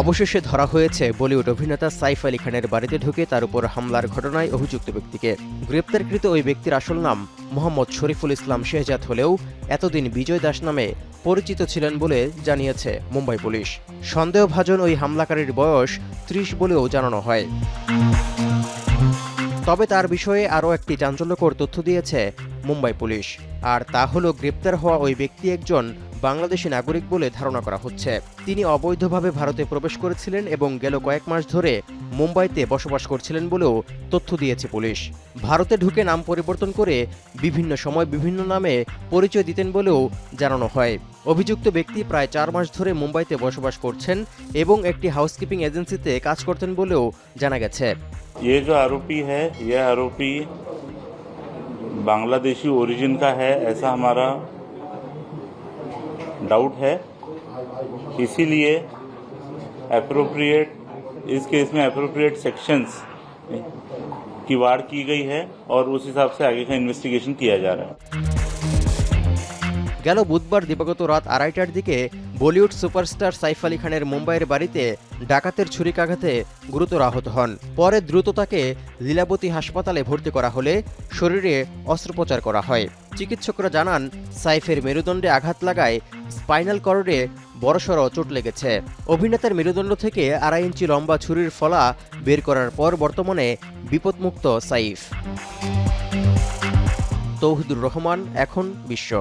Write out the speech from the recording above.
অবশেষে ধরা হয়েছে বলিউড অভিনেতা সাইফ আলী খানের বাড়িতে ঢুকে তার উপর হামলার ঘটনায় অভিযুক্ত ব্যক্তিকে। গ্রেপ্তারকৃত ওই ব্যক্তির আসল নাম মোহাম্মদ শরীফুল ইসলাম শেহজাদ হলেও এতদিন বিজয় দাস নামে পরিচিত ছিলেন বলে জানিয়েছে মুম্বাই পুলিশ। সন্দেহভাজন ওই হামলাকারীর বয়স ৩০ বলেও জানানো হয়। তবে তার বিষয়ে আরও একটি চাঞ্চল্যকর তথ্য দিয়েছে মুম্বাই পুলিশ, আর তা হলো গ্রেপ্তার হওয়া ওই ব্যক্তি একজন বাংলাদেশি নাগরিক বলে ধারণা করা হচ্ছে। তিনি অবৈধভাবে ভারতে প্রবেশ করেছিলেন এবং গেল কয়েক মাস ধরে মুম্বাইতে বসবাস করছিলেন বলেও তথ্য দিয়েছে পুলিশ। ভারতে ঢুকে নাম পরিবর্তন করে বিভিন্ন সময় বিভিন্ন নামে পরিচয় দিতেন বলেও জানানো হয়। অভিযুক্ত ব্যক্তি প্রায় ৪ মাস ধরে মুম্বাইতে বসবাস করছেন এবং একটি হাউসকিপিং এজেন্সিতে কাজ করতেন বলেও জানা গেছে। ये जो आरोपी है, यह आरोपी बांग्लादेशी ओरिजिन का है, ऐसा हमारा डाउट है। इसीलिए एप्रोप्रिएट इस केस में एप्रोप्रिएट सेक्शंस की वाड़ की गई है और उस हिसाब से आगे का इन्वेस्टिगेशन किया जा रहा है। গেল বুধবার দিবাগত রাত ২:৩০টার দিকে বলিউড সুপারস্টার সাইফ আলী খানের মুম্বাইয়ের বাড়িতে ডাকাতের ছুরিকাঘাতে গুরুতর আহত হন। পরে দ্রুত তাকে লীলাবতী হাসপাতালে ভর্তি করা হলে শরীরে অস্ত্রোপচার করা হয়। চিকিৎসকরা জানান, সাইফের মেরুদণ্ডে আঘাত লাগায় স্পাইনাল কর্ডে বড়সড় চোট লেগেছে। অভিনেতার মেরুদণ্ড থেকে ২.৫ ইঞ্চি লম্বা ছুরির ফলা বের করার পর বর্তমানে বিপদমুক্ত সাইফ। তৌহিদুর রহমান, এখন বিশ্ব।